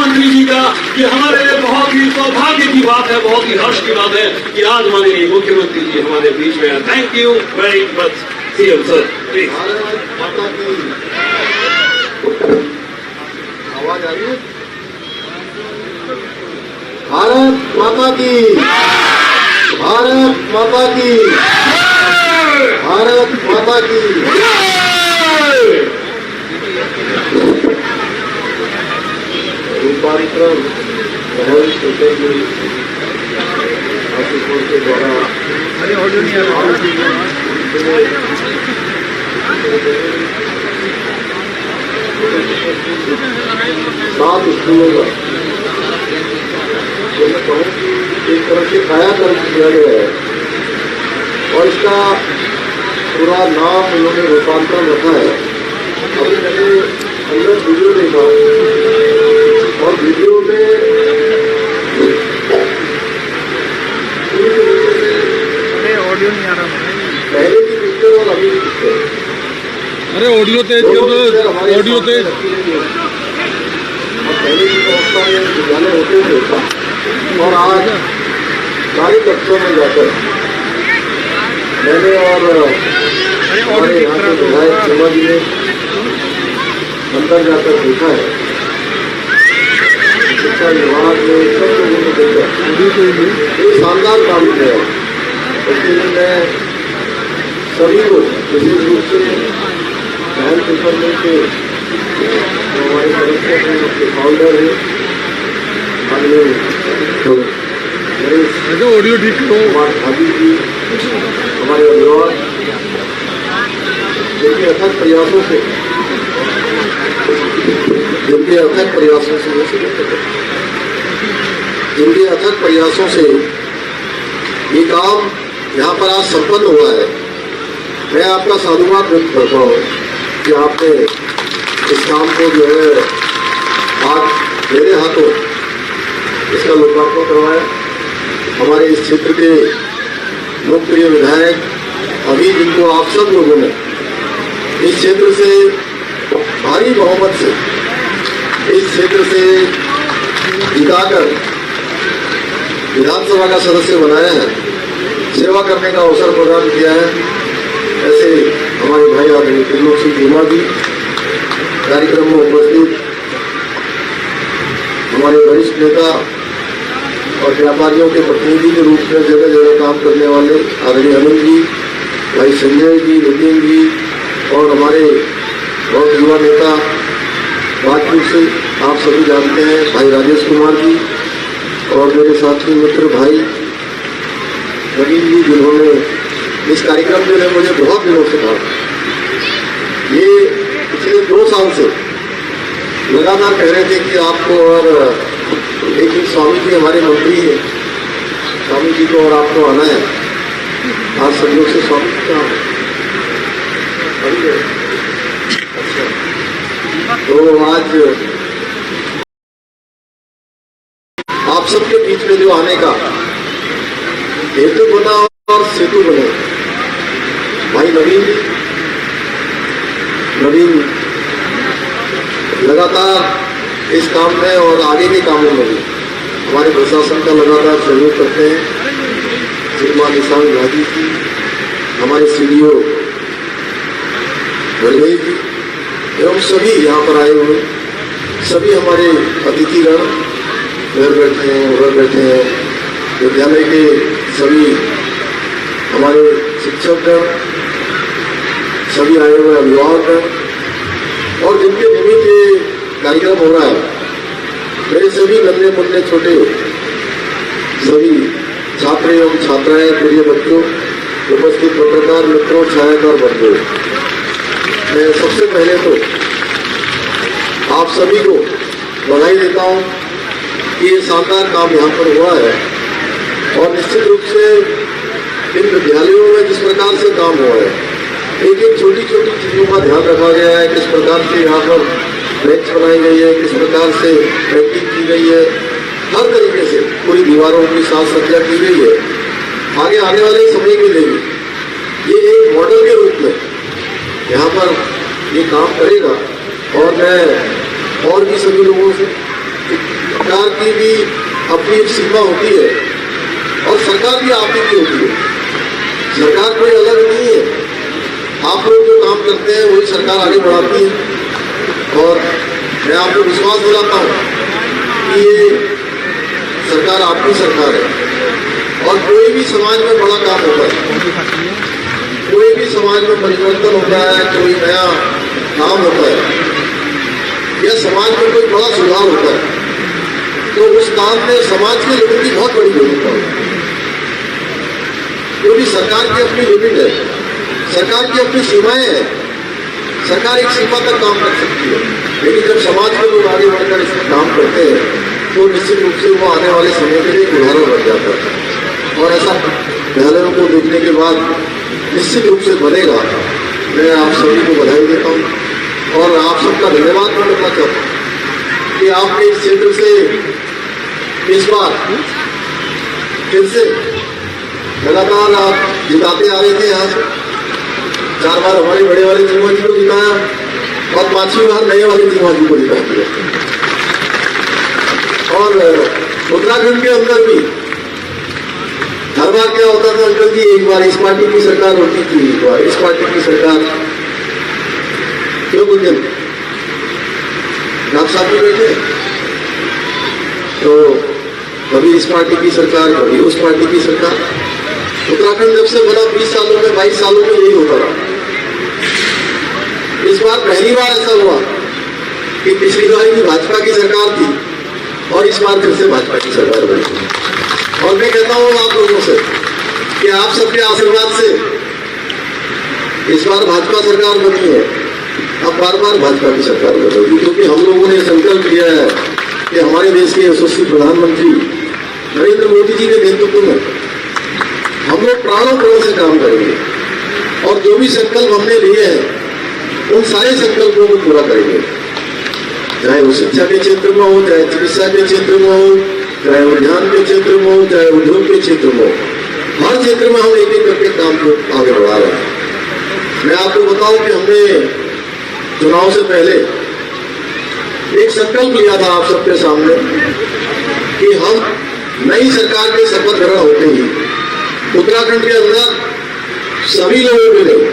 मंत्री जी का कि हमारे लिए बहुत ही सौभाग्य की बात है, बहुत ही हर्ष की बात है कि आज माननीय मुख्यमंत्री जी हमारे बीच में है। Thank you very much CM sir. Please. आवाज आ रही है? भारत माता की, भारत माता की, भारत माता की। रूपांतरण महल छोटे आशिकों के द्वारा सात स्कूलों का मैं कहूँ कि एक तरह से कायाकल्प किया गया है और इसका पूरा नाम उन्होंने रूपांतरण रखा है। अभी मैंने अंदर वीडियो देखा और वीडियो में ऑडियो नहीं आ रहा, पहले की पिक्चर और अभी की पिक्चर। अरे ऑडियो तेज कर दो, ऑडियो तेज। पहले की अवस्था में विद्यालय होते थे और आज सारी कक्षों में जाकर मैंने और हमारे यहाँ के विधायक शर्मा जी ने अंदर जाकर देखा है। शिक्षा विभाग में सब लोगों ने देखा, ये शानदार काम किया है। इसके लिए मैं सभी को विशेष रूप से महल पेपर में के हमारे सदस्य हैं, उसके फाउंडर हैं, ऑडियो ठीक हो, हमारे भाभी जी, हमारे अभिभावक, जिनके अथक प्रयासों से जिनके अथक प्रयासों से ये काम यहाँ पर आज संपन्न हुआ है। मैं आपका साधुवाद व्यक्त करता हूँ कि आपने इस काम को जो है आज मेरे हाथों इसका लोकार्पण करवाया। हमारे इस क्षेत्र के लोकप्रिय विधायक अभी जिनको आप सब लोगों ने इस क्षेत्र से भारी बहुमत से इस क्षेत्र से जिताकर विधानसभा का सदस्य बनाया है, सेवा करने का अवसर प्रदान किया है। ऐसे हमारे भाई आदरणीय त्रिलोक सिंह जीमा जी कार्यक्रम में उपस्थित, हमारे वरिष्ठ नेता और व्यापारियों के प्रतिनिधि के रूप में जगह जगह काम करने वाले आदरणीय अनिल जी, भाई संजय जी, नितिन जी और हमारे बहुत युवा नेता राजपुर से आप सभी जानते हैं भाई राजेश कुमार जी और मेरे साथी मित्र भाई नवीन जी, जिन्होंने इस कार्यक्रम के लिए मुझे बहुत दिनों से कहा। ये पिछले 2 साल से लगातार कह रहे थे कि आपको और एक स्वामी जी हमारे मंत्री हैं, स्वामी जी को और आपको आना है। आज संयोग से स्वामी जी कहाँ है? तो आज आप सबके बीच में जो आने का हेतु बना और सेतु बने भाई नवीन लगातार इस काम में और आगे के कामों में भी हमारे प्रशासन का लगातार सहयोग करते हैं। श्रीमान निशान गाजी जी, हमारे सीडीओ गणेश जी एवं सभी यहाँ पर आए हुए सभी हमारे अतिथिगण इधर बैठे हैं, उधर बैठे हैं, विद्यालय के सभी हमारे शिक्षकगण, सभी आए हुए अभिभावक और जिनके निमित्त ये कार्यक्रम हो रहा है, मेरे सभी नन्हे मुन्ने छोटे सभी छात्र एवं छात्राएं, प्रिय बच्चों, उपस्थित पत्रकार मित्रों, छायाकार बंधुओं, मैं सबसे पहले तो आप सभी को बधाई देता हूँ कि ये शानदार काम यहाँ पर हुआ है और निश्चित रूप से इन विद्यालयों में जिस प्रकार से काम हुआ है, एक एक छोटी छोटी चीजों का ध्यान रखा गया है, किस प्रकार से यहाँ पर बेंच बनाई गई है, किस प्रकार से पेंटिंग की गई है, हर तरीके से पूरी दीवारों की साज सज्जा की गई है। आगे आने वाले समय के लिए भी ये एक मॉडल के रूप में यहाँ पर ये काम करेगा और मैं और भी सभी लोगों से सरकार की भी अपनी एक सीमा होती है और सरकार भी आपकी भी होती है। सरकार कोई अलग नहीं है, आप लोग जो काम करते हैं वही सरकार आगे बढ़ाती है। और मैं आपको विश्वास दिलाता हूँ कि ये सरकार आपकी सरकार है। और कोई भी समाज में बड़ा काम होता है, कोई भी समाज में परिवर्तन होता है, कोई नया काम होता है या समाज में कोई बड़ा सुधार होता है, तो उस काम में समाज के लोगों की बहुत बड़ी भूमिका होती है। क्योंकि सरकार की अपनी लिमिट है, सरकार की अपनी सीमाएं हैं। सरकार एक सीमा तक काम कर सकती है, लेकिन जब समाज के लोग आगे बढ़कर इसमें काम करते हैं तो निश्चित रूप से वो आने वाले समय के लिए एक उदाहरण बन जाता है। और ऐसा विद्यालयों को देखने के बाद निश्चित रूप से बनेगा। मैं आप सभी को बधाई देता हूँ और आप सबका धन्यवाद भी करना चाहता हूँ कि आपने इस क्षेत्र से इस बार फिर से लगातार आप जिताते आ रहे थे। यहाँ से 4 बार हमारे बड़े वाले चीमा जी को जिताया और 5वीं बार नए वाले चीमा जी को जिता दिया। और उत्तराखंड के अंदर भी हर बार क्या होता था अंकल जी, एक बार इस पार्टी की सरकार होती थी, एक बार इस पार्टी की सरकार। क्यों गुंजन आप साथ में बैठे, तो कभी इस पार्टी की सरकार, कभी उस पार्टी की सरकार। उत्तराखंड जब से बना 20 सालों में 22 सालों में यही होता रहा। इस बार पहली बार ऐसा हुआ कि पिछली बार भी भाजपा की सरकार थी और इस बार फिर से भाजपा की सरकार बनी। और मैं कहता हूँ आप लोगों से कि आप सबके आशीर्वाद से इस बार भाजपा सरकार बनी है, अब बार बार भाजपा की सरकार बनेगी। क्योंकि हम लोगों ने संकल्प लिया है कि हमारे देश के यशस्वी प्रधानमंत्री नरेंद्र मोदी जी के नेतृत्व में हम लोग प्राणों प्राणों से काम करेंगे और जो भी संकल्प हमने लिए हैं उन सारे संकल्पों को पूरा करेंगे। चाहे वो शिक्षा के क्षेत्र में हो, चाहे चिकित्सा के क्षेत्र में हो, चाहे उद्यान के क्षेत्र में हो, चाहे उद्योग के क्षेत्र में हो, हर क्षेत्र में हम एक एक करके काम को आगे बढ़ा रहे हैं। मैं आपको बताऊं कि हमने चुनाव से पहले एक संकल्प लिया था आप सबके सामने कि हम नई सरकार के शपथ ग्रहण होते ही उत्तराखंड के अंदर सभी लोगों के लिए,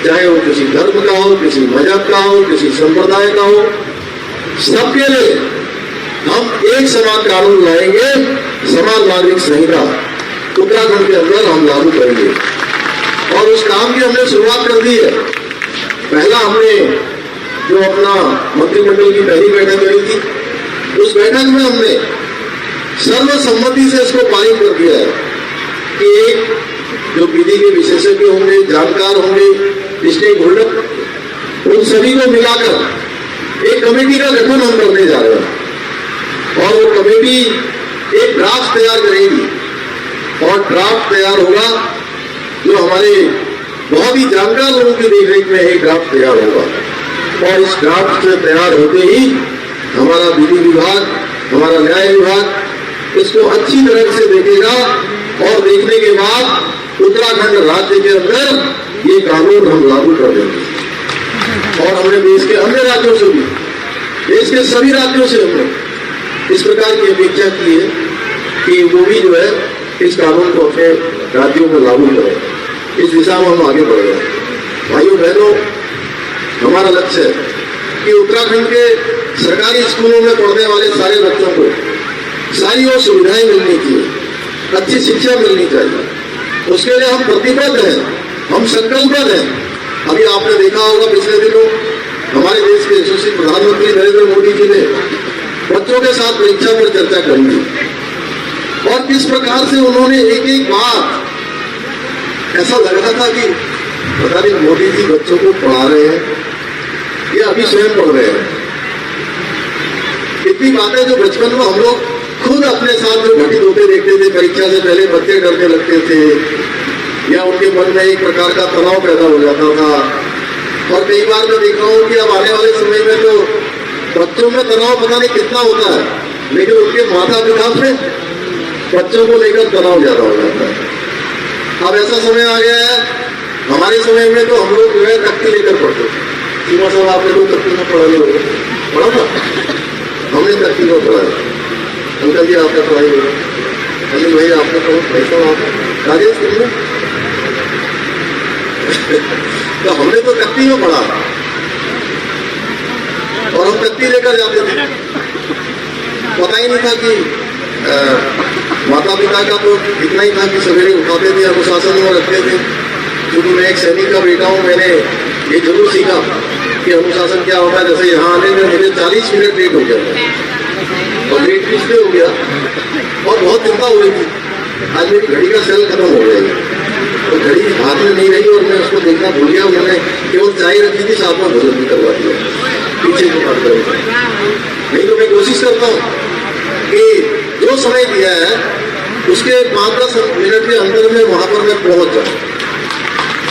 चाहे वो किसी धर्म का हो, किसी मजहब का हो, किसी संप्रदाय का हो, सबके लिए हम एक समान कानून लाएंगे। समान नागरिक संहिता उत्तराखंड के अंदर हम लागू करेंगे और उस काम की हमने शुरुआत कर दी है। पहला हमने जो अपना मंत्रिमंडल की पहली बैठक करी थी, उस बैठक में हमने सर्वसम्मति से इसको पारित कर दिया है कि एक जो विधि के विशेषज्ञ होंगे, जानकार होंगे, स्टेक होल्डर, उन सभी को मिलाकर एक कमेटी का गठन हम करने जा रहे हैं और वो कमेटी एक ड्राफ्ट तैयार करेगी और ड्राफ्ट तैयार होगा जो हमारे बहुत ही जानकार लोगों की देखरेख में एक ड्राफ्ट तैयार होगा। और इस ड्राफ्ट से तैयार होते ही हमारा विधि विभाग, हमारा न्याय विभाग इसको अच्छी तरह से देखेगा और देखने के बाद उत्तराखंड राज्य के अंदर ये कानून हम लागू कर देंगे। और हमने देश के अन्य राज्यों से भी, देश के सभी राज्यों से हमने इस प्रकार की अपेक्षा की है कि वो भी जो है इस कानून को अपने राज्यों में लागू करें। इस दिशा में हम आगे बढ़ रहे हैं। भाइयों बहनों, हमारा लक्ष्य है कि उत्तराखंड के सरकारी स्कूलों में पढ़ने वाले सारे बच्चों को सारी वो सुविधाएं मिलनी चाहिए, अच्छी शिक्षा मिलनी चाहिए। उसके लिए हम प्रतिबद्ध हैं, हम संकल्पबद्ध हैं। अभी आपने देखा होगा पिछले दिनों हमारे देश के यशस्वी प्रधानमंत्री नरेंद्र मोदी जी ने बच्चों के साथ परीक्षा पर चर्चा करी थी और किस प्रकार से उन्होंने एक एक बात, ऐसा लग रहा था कि पता नहीं मोदी जी बच्चों को पढ़ा रहे हैं या अभी स्वयं पढ़ रहे हैं। इतनी बातें जो बचपन में हम लोग खुद अपने साथ जो घटित होते देखते थे, परीक्षा से पहले बच्चे डरने लगते थे या उनके मन में एक प्रकार का तनाव पैदा हो जाता था। और कई बार मैं देख रहा हूँ कि अब आने वाले समय में तो बच्चों में तनाव पता नहीं कितना होता है, लेकिन उनके माता पिता से बच्चों को लेकर तनाव ज्यादा हो जाता है। अब ऐसा समय आ गया है, हमारे समय में तो हम लोग जो है तख्ती लेकर पढ़ते थे। सीमा साहब आपने लोग तख्ती में पढ़ा था, हमने हमने तरक्की में पढ़ाया। अंकल जी आपने पढ़ाई होगी, अनिल भाई आपने पढ़ा, राजेश तुमने तो हमने तो तख्ती में पढ़ा और हम तख्ती लेकर जाते थे। पता ही नहीं था कि माता पिता का तो इतना ही था कि सवेरे उठाते थे, अनुशासन में रखते थे। क्योंकि मैं एक सैनिक का बेटा हूँ, मैंने ये जरूर सीखा कि अनुशासन क्या होता है। जैसे यहाँ आने में मुझे 40 मिनट लेट हो गया था और लेट इसलिए हो गया और बहुत चिंता हो रही थी, आज मेरी घड़ी का सेल खत्म हो गया तो घड़ी हाथ में नहीं रही और मैं उसको देखना भूल गया। मैंने केवल चाय रखी थी, साथ में भोजन भी करवा दिया, पीछे को काट कर। नहीं तो मैं कोशिश करता हूँ कि जो समय दिया है उसके 5-10 मिनट के अंदर में वहां पर मैं पहुंच जाऊँ।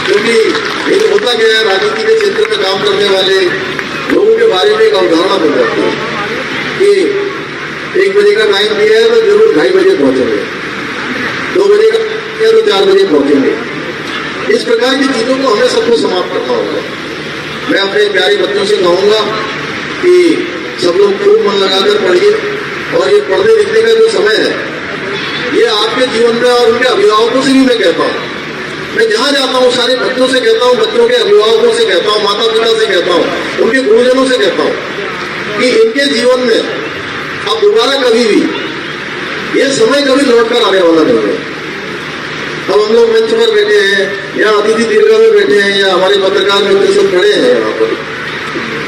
क्योंकि ये तो होता क्या है, राजनीति के क्षेत्र में काम करने वाले लोगों के बारे में एक अवधारणा बन जाती है कि 1 बजे का टाइम दिया है तो जरूर 2:30 बजे पहुंचेंगे, 2 बजे का दिया तो 4 बजे पहुंचेंगे। इस प्रकार की चीजों को हमें सबको समाप्त करना होगा। मैं अपने प्यारे बच्चों से कहूंगा कि सब लोग खूब मन लगाकर पढ़िए और ये पढ़ने लिखने का जो समय है ये आपके जीवन में, और उनके अभिभावकों से भी मैं कहता हूँ, मैं जहां जाता हूँ सारे बच्चों से कहता हूँ, बच्चों के अभिभावकों से कहता हूँ, माता पिता से कहता हूँ, उनके गुरुजनों से कहता हूँ कि इनके जीवन में अब दोबारा कभी भी ये समय कभी लौट कर आने वाला नहीं है। अब हम लोग मंच पर बैठे हैं या अतिथि दीर्घा में बैठे हैं या हमारे पत्रकार मित्र सब खड़े हैं यहाँ पर,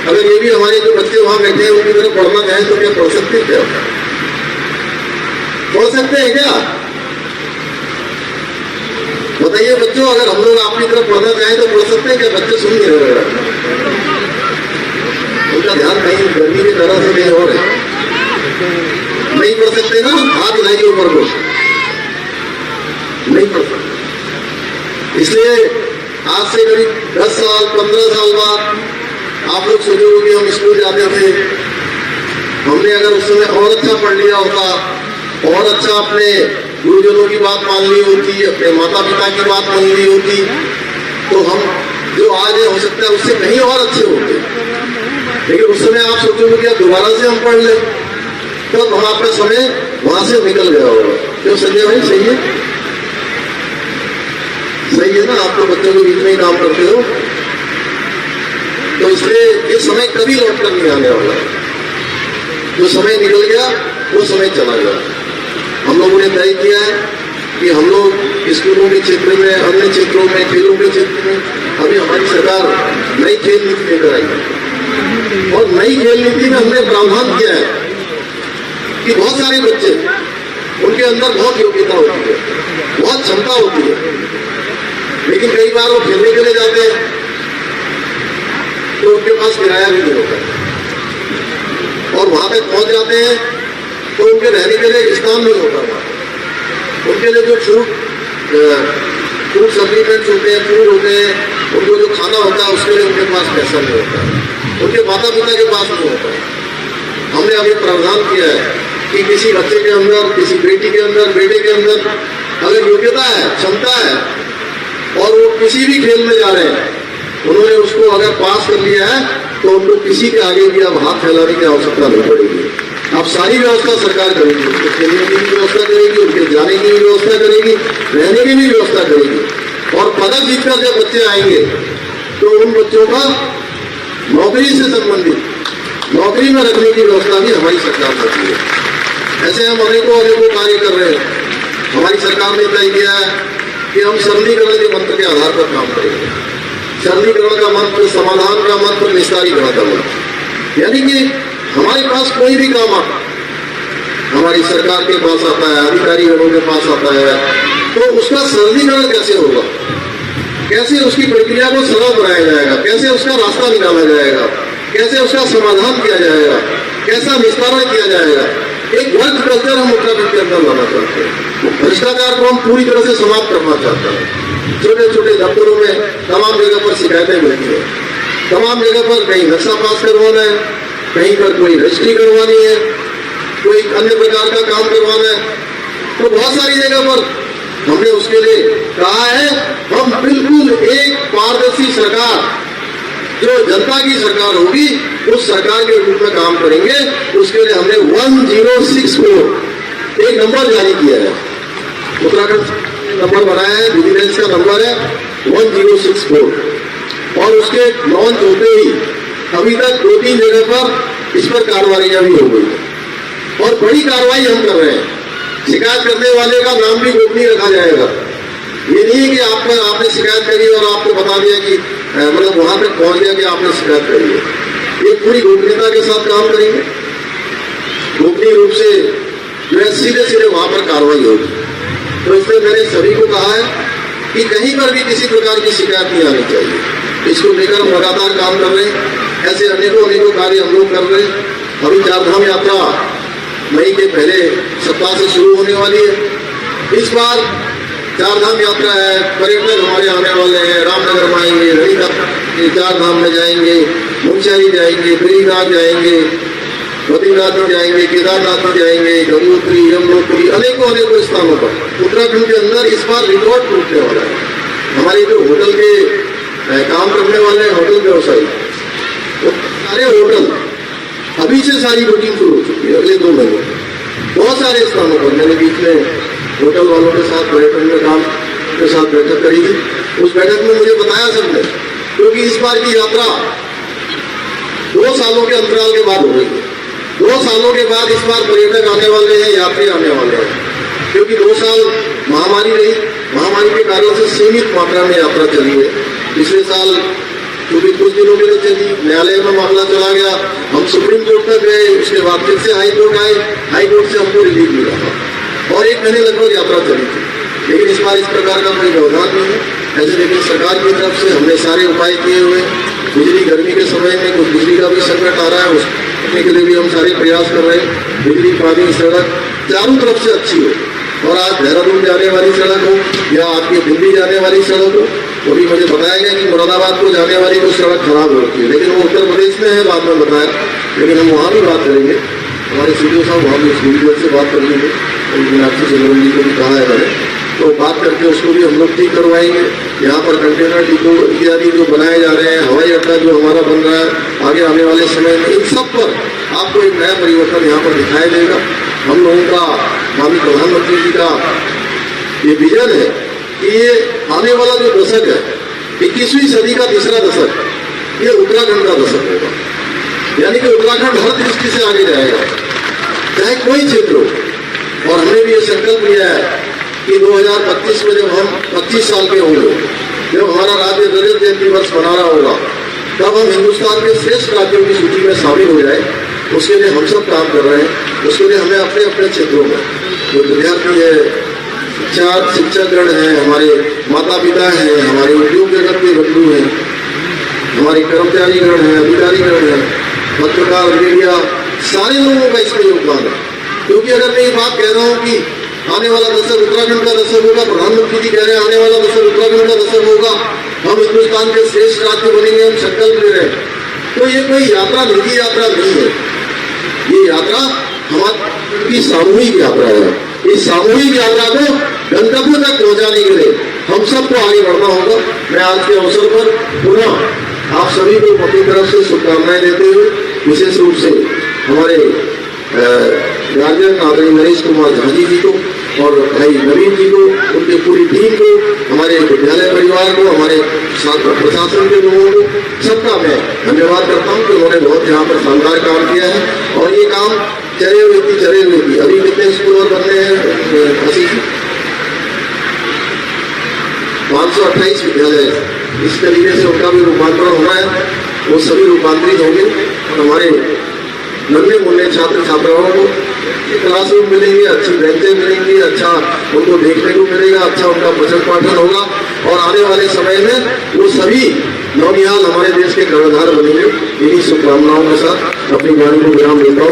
अगर ये भी हमारे जो बच्चे वहां बैठे हैं उनकी तरफ पढ़ना चाहें तो क्या पढ़ सकते हैं? क्या पढ़ सकते हैं क्या? बताइए बच्चों, अगर हम लोग आपकी तरफ पढ़ना चाहें तो पढ़ सकते हैं क्या? बच्चे सुन नहीं रहे, उनका ध्यान कहीं गर्मी की तरह से नहीं और है, नहीं पढ़ सकते ना? हाथ हिलाइए ऊपर को, नहीं पढ़ सकते। इसलिए आज से करीब 10 साल 15 साल बाद आप लोग सोचोगे कि हम स्कूल जाते थे, हमने अगर उस समय और अच्छा पढ़ लिया होता, और अच्छा अपने गुरुजनों की बात मान ली होती, अपने माता पिता की बात मान ली होती, तो हम जो आज है हो सकता है उससे कहीं और अच्छे होते। लेकिन उस समय आप सोचोगे कि अब दोबारा से हम पढ़ ले, तो हम आपका समय वहां से निकल गया होगा। क्यों संजय भाई? सही है, सही है ना? आप तो बच्चों के बीच में ही काम करते हो, तो इसलिए ये समय कभी लौट कर नहीं आने वाला। जो समय निकल गया वो समय चला गया। हम लोगों ने तय किया है कि हम लोग स्कूलों के क्षेत्र में, अन्य क्षेत्रों में, खेलों के क्षेत्र में अभी हमारी सरकार नई खेल नीति लेकर आई है और नई खेल नीति में हमने प्रावधान किया है कि बहुत सारे बच्चे, उनके अंदर बहुत योग्यता होती है, बहुत क्षमता होती है, लेकिन कई बार वो खेलने के लिए जाते हैं तो उनके पास किराया भी नहीं होता और वहां तक पहुंच जाते हैं तो उनके रहने के लिए स्थान नहीं होता था। उनके लिए जो फूड सप्लीमेंट्स होते हैं, फूड होते हैं, उनको जो खाना होता है उसके लिए उनके पास पैसा नहीं होता, उनके माता पिता के पास नहीं होता। हमने अभी प्रावधान किया है कि किसी बच्चे के अंदर, किसी बेटी के अंदर, बेटे के अंदर अगर योग्यता है, क्षमता है और वो किसी भी खेल में जा रहे हैं, उन्होंने उसको अगर पास कर लिया है तो उनको किसी के आगे भी अब हाथ फैलाने की आवश्यकता नहीं पड़ेगी। अब सारी व्यवस्था सरकार करेगी, उनके खेलने की भी व्यवस्था करेगी, उनके जाने की भी व्यवस्था करेगी, रहने की भी व्यवस्था करेगी और पदक जीतकर जब बच्चे आएंगे तो उन बच्चों का नौकरी से संबंधित, नौकरी में रखने की व्यवस्था भी हमारी सरकार करती है। ऐसे हम अनेकों कार्य कर रहे हैं। हमारी सरकार ने तय किया है कि हम सरलीकरण के मंत्र के आधार पर काम करेंगे। सरलीकरण का मंत्र, समाधान का मंत्र, निस्तारीकरण का मंत्र, यानी कि हमारे पास कोई भी काम आता, हमारी सरकार के पास आता है, अधिकारी लोगों के पास आता है, तो उसका सरलीकरण कैसे होगा, कैसे उसकी प्रक्रिया को सरल बनाया जाएगा, कैसे उसका रास्ता निकाला जाएगा, कैसे उसका समाधान किया जाएगा, कैसा निस्तारण किया जाएगा। एक वर्क कल्चर हम उत्तराखंड के अंदर लाना चाहते हैं। भ्रष्टाचार को हम पूरी तरह से समाप्त करना चाहते हैं। छोटे छोटे दफ्तरों में तमाम जगह पर शिकायतें मिलती है, तमाम जगह पर कहीं नक्शा पास करवाना है, कहीं पर कोई रजिस्ट्री करवानी है, कोई अन्य प्रकार का काम करवाना है, तो बहुत सारी जगह पर हमने उसके लिए कहा है हम बिल्कुल एक पारदर्शी सरकार, जो जनता की सरकार होगी उस सरकार के रूप में काम करेंगे। उसके लिए हमने 1064 एक नंबर जारी किया है, उत्तराखंड नंबर बनाया है, विजिलेंस का नंबर है 1064, और उसके लॉन्च होते ही अभी तक 2-3 जगह पर इस पर कार्रवाइयां भी हो गई और बड़ी कार्रवाई हम कर रहे हैं। शिकायत करने वाले का नाम भी गोपनीय रखा जाएगा। ये नहीं है कि आपने शिकायत करी और आपको बता दिया कि मतलब वहां तक पहुंच गया कि आपने शिकायत करी है। ये पूरी गोपनीयता के साथ काम करेंगे, गोपनीय रूप से जो है सीधे सीधे वहां पर कार्रवाई होगी। तो इसलिए मैंने सभी को कहा है कि कहीं पर भी किसी प्रकार की शिकायत नहीं आनी चाहिए। इसको लेकर हम लगातार काम कर रहे हैं। ऐसे अनेकों कार्य हम लोग कर रहे हैं। अभी चारधाम यात्रा मई के पहले सप्ताह से शुरू होने वाली है। इस बार चारधाम यात्रा है, पर्यटक हमारे आने वाले हैं, रामनगर में आएंगे, नैनीताल चारधाम में जाएंगे, मुंशेरी जाएंगे, गिरिराज जाएंगे, बद्रीनाथ में जाएंगे, केदारनाथ में जाएंगे, गंगोत्री, यमुनोत्री, अनेकों स्थानों पर उत्तराखंड के अंदर इस बार रिकॉर्ड टूटने वाला है। हमारे जो होटल के काम करने वाले हैं, होटल व्यवसायी, सारे होटल अभी से सारी बुकिंग शुरू हो चुकी है अगले 2 महीने। बहुत सारे स्थानों पर मैंने बीच में होटल वालों के साथ, पर्यटन के काम के साथ बैठक करी थी। उस बैठक में मुझे बताया सबने, क्योंकि इस बार की यात्रा 2 सालों के अंतराल के बाद हो रही है। 2 सालों के बाद इस बार पर्यटक आने वाले हैं, यात्री आने वाले हैं, क्योंकि 2 साल महामारी रही। महामारी के कारण से सीमित मात्रा में यात्रा चली है। पिछले साल क्योंकि कुछ दिनों के लिए चली, न्यायालय में मामला चला गया, हम सुप्रीम कोर्ट तक गए, उसके बाद फिर से हाई कोर्ट आए, हाई कोर्ट से हमको रिलीफ मिला और 1 महीने लगभग यात्रा चली थी। लेकिन इस बार इस प्रकार का कोई व्यवधान नहीं है ऐसे। लेकिन सरकार की तरफ से हमने सारे उपाय किए हुए। बिजली, गर्मी के समय में कुछ बिजली का भी संकट आ रहा है, उसके लिए भी हम सारे प्रयास कर रहे हैं। बिजली, पानी, सड़क चारों तरफ से अच्छी हो। और आज देहरादून जाने वाली सड़क हो या आपकी दिल्ली जाने वाली सड़क हो, तो भी मुझे बताया गया कि मुरादाबाद को जाने वाली तो सड़क खराब हो रखी है, लेकिन वो उत्तर प्रदेश में है, बाद में बताया। लेकिन हम वहाँ भी बात करेंगे, हमारे सीडीओ साहब वहाँ भी स्कूल से बात कर लेंगे, मीनाक्षी चंद्रन जी को भी कहा है मैंने, तो बात करके उसको भी हम लोग ठीक करवाएंगे। यहाँ पर कंटेनर डिपो इत्यादि जो बनाए जा रहे हैं, हवाई अड्डा जो हमारा बन रहा है आगे आने वाले समय में, इन सब पर आपको एक नया परिवर्तन यहाँ पर दिखाई देगा। हम लोगों का, माननीय प्रधानमंत्री जी का ये विजन है कि ये आने वाला जो दशक है, 21वीं सदी का तीसरा दशक, ये उत्तराखंड का दशक होगा। यानी कि उत्तराखंड हर दृष्टि से आगे जाएगा, चाहे कोई क्षेत्र हो। और हमने भी ये संकल्प लिया है कि 2025 में जब हम 25 साल के होंगे, जब हमारा राज्य रजत जयंती वर्ष मना रहा होगा, तब हम हिंदुस्तान के श्रेष्ठ राज्यों की सूची में शामिल हो जाए। उसके लिए हम सब काम कर रहे हैं। उसके लिए हमें अपने अपने क्षेत्रों में जो विद्यार्थी है, शिक्षकगण हैं, हमारे माता पिता हैं, हमारे उद्योग जगत के बंधु हैं, हमारे कर्मचारीगण हैं, अधिकारीगण हैं, पत्रकार, मीडिया, सारे लोगों का इसमें योगदान है। क्योंकि अगर मैं ये बात कह रहा हूँ कि आने वाला दशक उत्तराखंड का दशक होगा, प्रधानमंत्री जी कह रहे हैं आने वाला दशक उत्तराखंड का दशक होगा, हम हिंदुस्तान के श्रेष्ठ राज्य बनेंगे, हम संकल्प ले रहे हैं, तो ये कोई यात्रा निजी यात्रा नहीं है, ये यात्रा हमारी सामूहिक यात्रा है। इस सामूहिक यात्रा को गंतव्य तक पहुंचाने के लिए हम सबको आगे बढ़ना होगा। मैं आज के अवसर पर पुनः आप सभी को अपनी तरफ से शुभकामनाएं देते हुए, विशेष रूप से हमारे गार्जियन आदरणीय नरेश कुमार झाजी जी को और भाई नवीन जी को, उनकी पूरी टीम को, हमारे विद्यालय परिवार को, हमारे प्रशासन के लोगों को, सबका मैं धन्यवाद करता हूँ कि उन्होंने बहुत यहाँ पर शानदार काम किया है। और ये काम चले हुए थी। अभी कितने स्कूल और बनने हैं? 528 विद्यालय। इस तरीके से उनका भी रूपांतरण होना है, वो सभी रूपांतरित होंगे और हमारे नन्हे मुन्ने छात्र छात्राओं को क्लासरूम मिलेंगे, अच्छी बेंचें मिलेंगी, अच्छा उनको देखने को मिलेगा, अच्छा उनका पठन पाठन होगा और आने वाले समय में वो सभी नौनिहाल हमारे देश के कर्णधार बनेंगे। इन्हीं शुभकामनाओं के साथ अपनी वाणी को विराम देता हूँ।